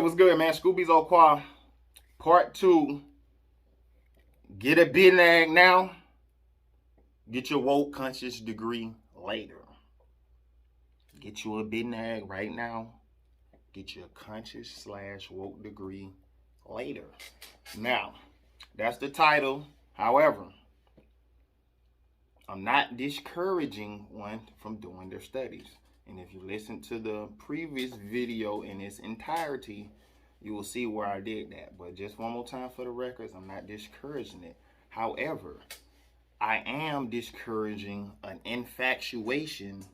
What's good, man? Scooby's O'Qua, part 2. Get a big now. Get your woke conscious degree later. Get you a big right now. Get your conscious / woke degree later. Now, that's the title. However, I'm not discouraging one from doing their studies. And if you listen to the previous video in its entirety, you will see where I did that. But just one more time for the records, I'm not discouraging it. However, I am discouraging an infatuation,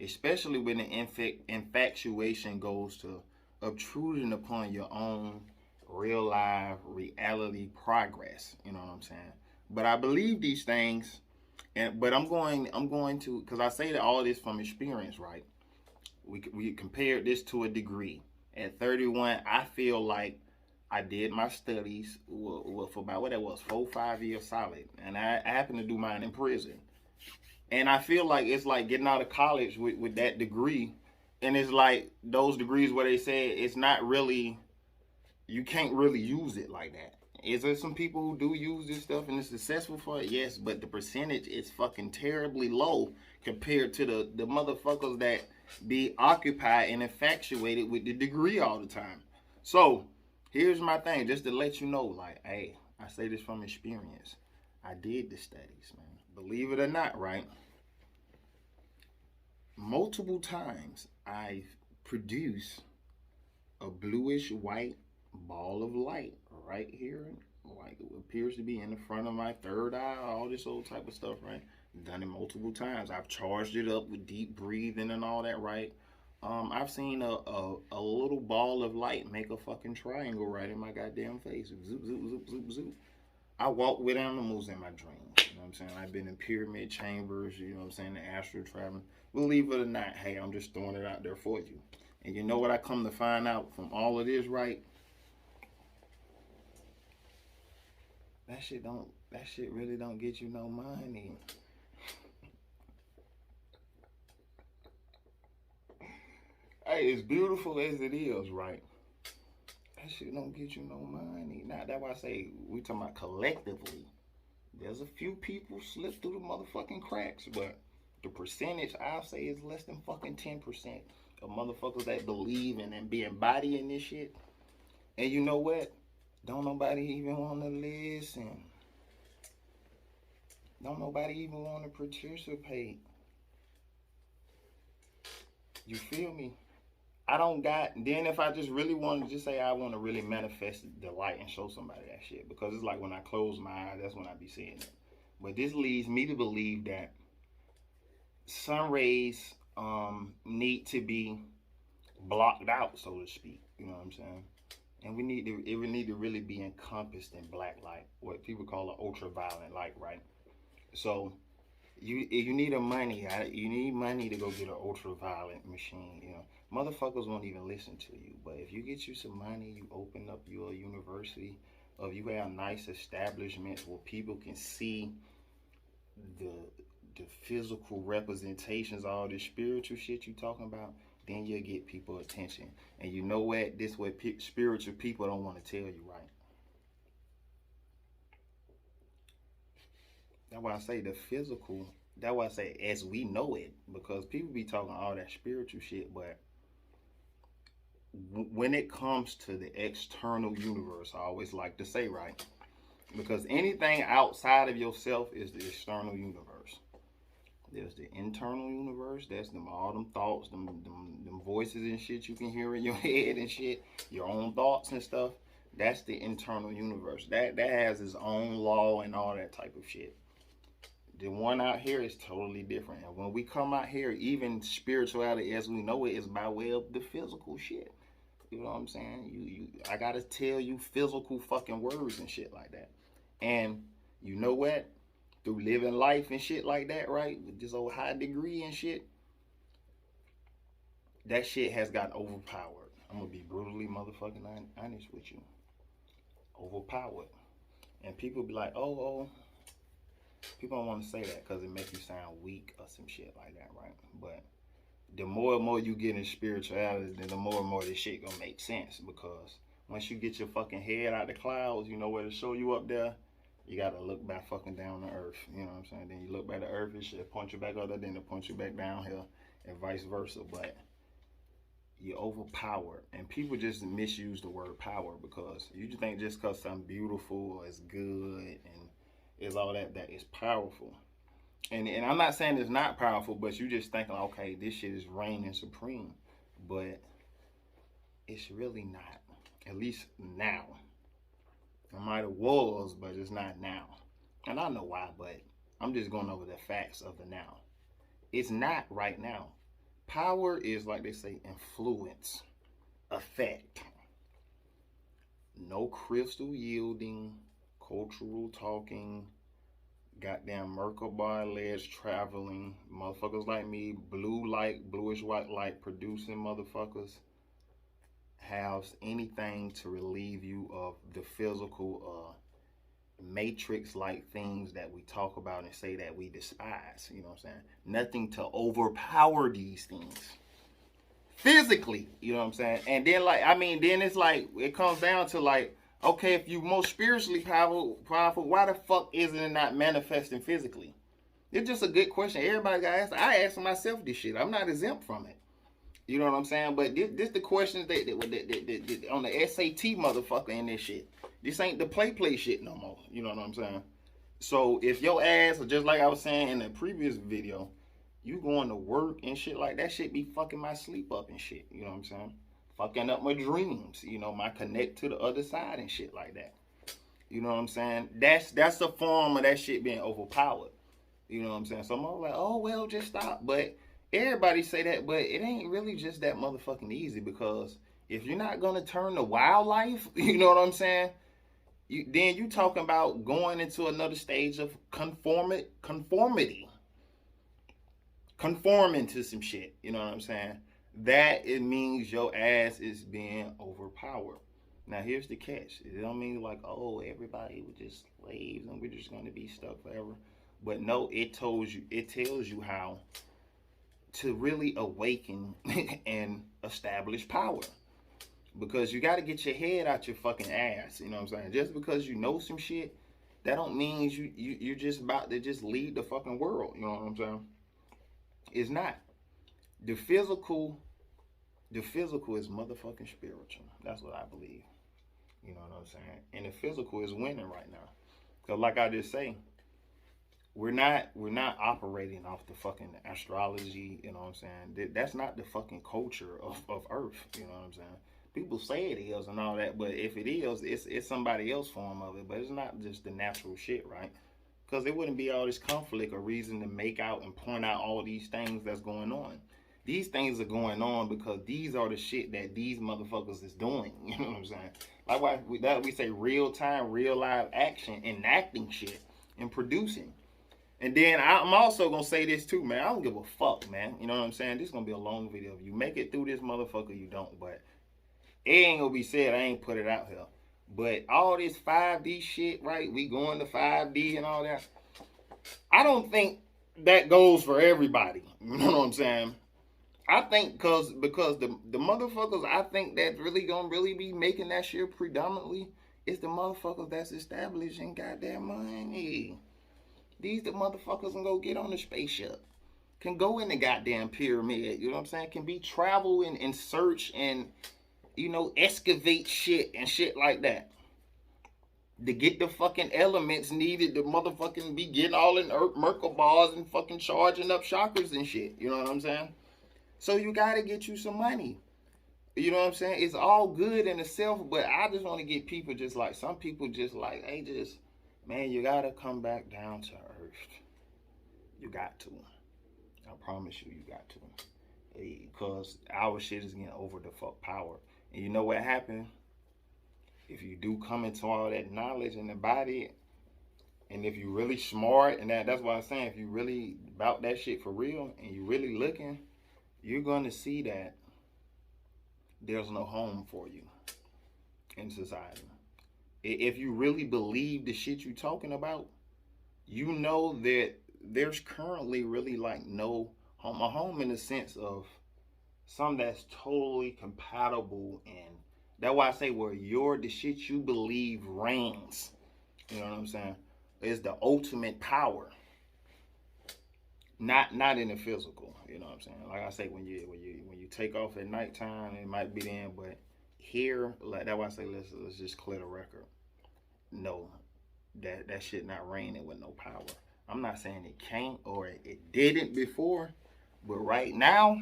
especially when the infatuation goes to obtruding upon your own real life reality progress. You know what I'm saying? But I believe these things. But I'm going to, because I say that all this from experience, right? We compared this to a degree. At 31, I feel like I did my studies for about, what that was, 4 or 5 years solid. And I happened to do mine in prison. And I feel like it's like getting out of college with that degree. And it's like those degrees where they say it's not really, you can't really use it like that. Is there some people who do use this stuff and is successful for it? Yes, but the percentage is fucking terribly low compared to the motherfuckers that be occupied and infatuated with the degree all the time. So, here's my thing, just to let you know, like, hey, I say this from experience. I did the studies, man. Believe it or not, right? Multiple times, I've produced a bluish white ball of light right here, like it appears to be in the front of my third eye, all this old type of stuff, right? Done it multiple times. I've charged it up with deep breathing and all that, right? I've seen a little ball of light make a fucking triangle right in my goddamn face. Zoop, zoop, zoop, zoop, zoop. I walk with animals in my dreams. You know what I'm saying? I've been in pyramid chambers, you know what I'm saying, the astral traveling. Believe it or not, hey, I'm just throwing it out there for you. And you know what I come to find out from all of this, right? That shit really don't get you no money. Hey, as beautiful as it is, right? That shit don't get you no money. Now, that's why I say we talking about collectively. There's a few people slip through the motherfucking cracks, but the percentage I'll say is less than fucking 10% of motherfuckers that believe and be embodying this shit. And you know what? Don't nobody even want to listen. Don't nobody even want to participate. You feel me? I don't got, then if I just really want to just say I want to really manifest the light and show somebody that shit, because it's like when I close my eyes, that's when I be seeing it. But this leads me to believe that sun rays need to be blocked out, so to speak. You know what I'm saying? And it would need to really be encompassed in black light, what people call an ultraviolet light, right? So you need you need money to go get an ultraviolet machine. You know, motherfuckers won't even listen to you. But if you get you some money, you open up your university, or you have nice establishments where people can see the physical representations, all this spiritual shit you talking about, then you'll get people attention. And you know what? This is what spiritual people don't want to tell you, right? That's why I say the physical, that's why I say as we know it, because people be talking all that spiritual shit, but when it comes to the external universe, I always like to say, right? Because anything outside of yourself is the external universe. There's the internal universe. That's all them thoughts, them voices and shit you can hear in your head and shit. Your own thoughts and stuff. That's the internal universe. That has its own law and all that type of shit. The one out here is totally different. And when we come out here, even spirituality as we know it is by way of the physical shit. You know what I'm saying? I gotta tell you physical fucking words and shit like that. And you know what? Through living life and shit like that, right? With this old high degree and shit, that shit has got overpowered. I'm gonna be brutally motherfucking honest with you. Overpowered. And people be like, oh, people don't want to say that because it makes you sound weak or some shit like that, right? But the more and more you get in spirituality, then the more and more this shit gonna make sense. Because once you get your fucking head out the clouds, you know where to show you up there. You gotta look back fucking down to earth. You know what I'm saying? Then you look back to earth, it should point you back up there, then it point you back down here, and vice versa. But you're overpowered, and people just misuse the word power because you just think just because something beautiful or it's good and it's all that is powerful. And I'm not saying it's not powerful, but you just thinking, okay, this shit is reigning supreme. But it's really not. At least now. It might have was, but it's not now. And I know why, but I'm just going over the facts of the now. It's not right now. Power is, like they say, influence, effect. No crystal yielding, cultural talking, goddamn Merkaba alleged traveling, motherfuckers like me, blue light, bluish white light producing motherfuckers have anything to relieve you of the physical matrix like things that we talk about and say that we despise. You know what I'm saying? Nothing to overpower these things physically, you know what I'm saying? And then then it's like it comes down to like, okay, if you most spiritually powerful, why the fuck isn't it not manifesting physically? It's just a good question. Everybody got to ask. I ask myself this shit. I'm not exempt from it. You know what I'm saying? But this the questions that on the SAT motherfucker in this shit. This ain't the play shit no more. You know what I'm saying? So if your ass, just like I was saying in the previous video, you going to work and shit like that shit be fucking my sleep up and shit. You know what I'm saying? Fucking up my dreams, you know, my connect to the other side and shit like that. You know what I'm saying? That's a form of that shit being overpowered. You know what I'm saying? So I'm all like, oh, well, just stop. But everybody say that, but it ain't really just that motherfucking easy, because if you're not going to turn to wildlife, you know what I'm saying? Then you talking about going into another stage of conformity. Conforming to some shit, you know what I'm saying? That it means your ass is being overpowered. Now here's the catch. It don't mean like, oh, everybody was just slaves and we're just gonna be stuck forever. But no, it tells you how to really awaken and establish power. Because you gotta get your head out your fucking ass. You know what I'm saying? Just because you know some shit, that don't mean you're just about to just lead the fucking world. You know what I'm saying? It's not. The physical is motherfucking spiritual. That's what I believe. You know what I'm saying? And the physical is winning right now. Because like I just say, we're not operating off the fucking astrology, you know what I'm saying? That's not the fucking culture of Earth, you know what I'm saying? People say it is and all that, but if it is, it's somebody else's form of it, but it's not just the natural shit, right? Because it wouldn't be all this conflict or reason to make out and point out all these things that's going on. These things are going on because these are the shit that these motherfuckers is doing. You know what I'm saying? Like why we say real time, real live action, enacting shit and producing. And then I'm also going to say this too, man. I don't give a fuck, man. You know what I'm saying? This is going to be a long video. If you make it through this motherfucker, you don't. But it ain't going to be said I ain't put it out here. But all this 5D shit, right? We going to 5D and all that. I don't think that goes for everybody. You know what I'm saying? I think because the motherfuckers I think that really gonna be making that shit predominantly is the motherfuckers that's establishing goddamn money. These the motherfuckers can go get on the spaceship, can go in the goddamn pyramid, you know what I'm saying? Can be travel and search and, you know, excavate shit and shit like that. To get the fucking elements needed to motherfucking be getting all in Merkle bars and fucking charging up chakras and shit, you know what I'm saying? So you got to get you some money. You know what I'm saying? It's all good in itself, but I just want to get people just like, some people just like, hey, just, man, you got to come back down to earth. You got to. I promise you, you got to. Because our shit is getting over the fuck power. And you know what happened? If you do come into all that knowledge in the body, and if you really smart, and that's what I'm saying, if you really about that shit for real, and you really looking, you're going to see that there's no home for you in society. If you really believe the shit you're talking about, you know that there's currently really like no home. A home in the sense of something that's totally compatible, and that's why I say where the shit you believe reigns. You know what I'm saying? Is the ultimate power. Not in the physical. You know what I'm saying? Like I say, when you take off at nighttime, it might be then, but here, like that's why I say let's just clear the record. No, that shit not reigning with no power. I'm not saying it can't or it didn't before, but right now,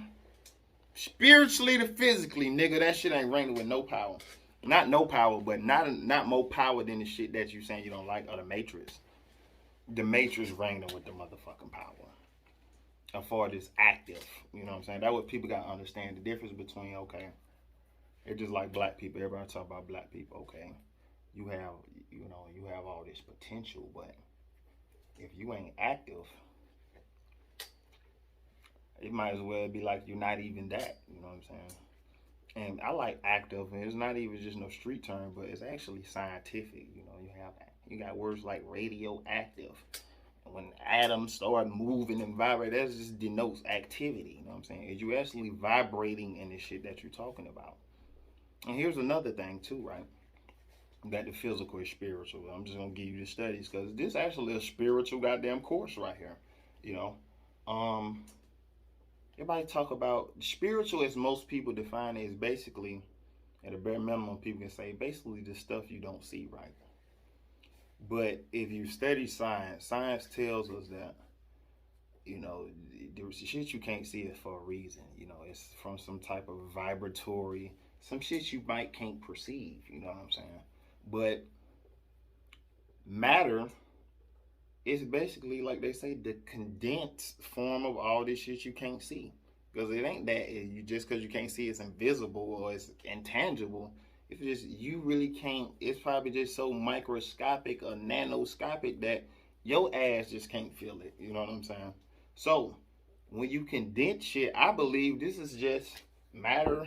spiritually to physically, nigga, that shit ain't reigning with no power. Not no power, but not more power than the shit that you saying you don't like, or the Matrix. The Matrix reigning with the motherfucking power. As far as active, you know what I'm saying? That's what people gotta understand. The difference between, okay, it's just like black people. Everybody talk about black people, okay. You have all this potential, but if you ain't active, it might as well be like you're not even that. You know what I'm saying? And I like active, and it's not even just no street term, but it's actually scientific. You know, you got words like radioactive. When atoms start moving and vibrating, that just denotes activity. You know what I'm saying? Is you actually vibrating in the shit that you're talking about. And here's another thing too, right? That the physical is spiritual. I'm just gonna give you the studies because this actually a spiritual goddamn course right here. You know, everybody talk about spiritual as most people define it is basically, at a bare minimum, people can say basically the stuff you don't see, right? But if you study science, science tells us that, you know, the shit you can't see is for a reason. You know, it's from some type of vibratory, some shit you might can't perceive. You know what I'm saying? But matter is basically, like they say, the condensed form of all this shit you can't see. Because it ain't that just because you can't see it's invisible or it's intangible. It's just you really can't. It's probably just so microscopic or nanoscopic that your ass just can't feel it. You know what I'm saying? So when you condense shit, I believe this is just matter.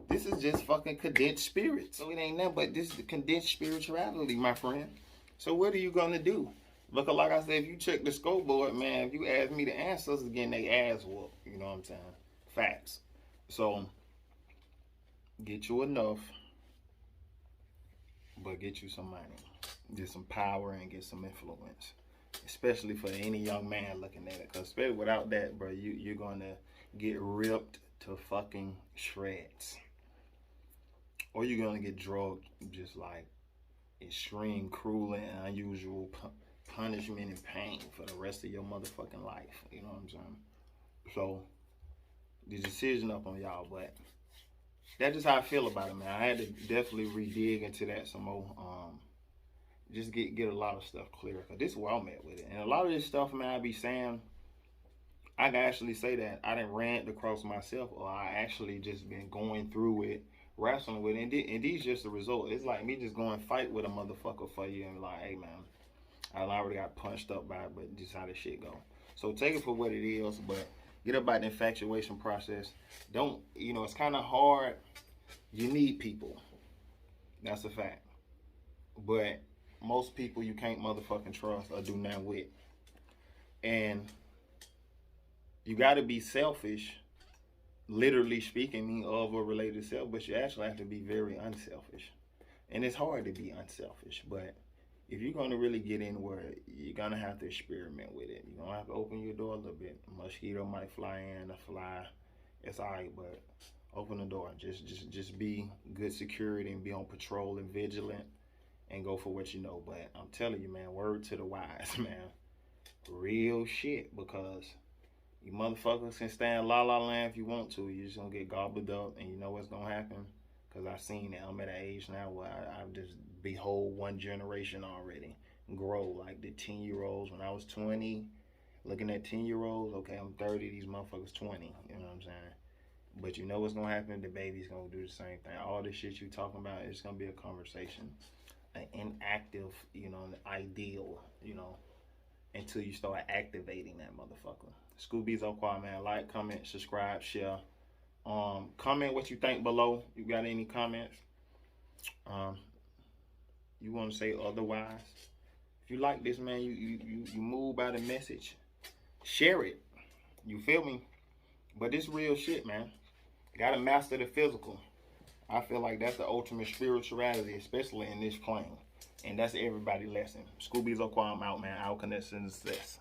This is just fucking condensed spirit. So it ain't nothing but this is the condensed spirituality, my friend. So what are you gonna do? Because like I said, if you check the scoreboard, man, if you ask me the answers again, they ass whoop. You know what I'm saying? Facts. So get you enough. But get you some money, get some power, and get some influence. Especially for any young man looking at it. Because especially without that, bro, you're going to get ripped to fucking shreds. Or you're going to get drugged just like extreme, cruel, and unusual punishment and pain for the rest of your motherfucking life. You know what I'm saying? So, the decision up on y'all, but that's just how I feel about it, man. I had to definitely re-dig into that some more. Just get a lot of stuff clear. Because this is where I'm at with it. And a lot of this stuff, man, I be saying, I can actually say that I didn't rant across myself, or I actually just been going through it, wrestling with it. And these just the result. It's like me just going fight with a motherfucker for you and like, hey, man, I already got punched up by it, but just how this shit go. So take it for what it is, but get about the infatuation process. Don't, you know, it's kind of hard. You need people. That's a fact. But most people you can't motherfucking trust or do nothing with. And you got to be selfish, literally speaking of a related self, but you actually have to be very unselfish. And it's hard to be unselfish, but if you're going to really get in where you're going to have to experiment with it. You're going to have to open your door a little bit. A mosquito might fly in, a fly. It's all right, but open the door. Just be good security and be on patrol and vigilant and go for what you know. But I'm telling you, man, word to the wise, man. Real shit, because you motherfuckers can stay in la-la land if you want to. You're just going to get gobbled up, and you know what's going to happen? Because I've seen it. I'm at an age now where I've just behold one generation already grow. Like the 10-year-olds when I was 20, looking at 10-year-olds, okay, I'm 30, these motherfuckers 20, you know what I'm saying? But you know what's going to happen? The baby's going to do the same thing. All this shit you talking about, it's going to be a conversation. An inactive, you know, an ideal, you know, until you start activating that motherfucker. Scooby's Aqua, man. Like, comment, subscribe, share. Comment what you think below. You got any comments? You want to say otherwise? If you like this, man, you move by the message. Share it. You feel me? But this real shit, man. Gotta master the physical. I feel like that's the ultimate spirituality, especially in this plane. And that's everybody's lesson. Scooby Zoquam out, man. Our connection is success.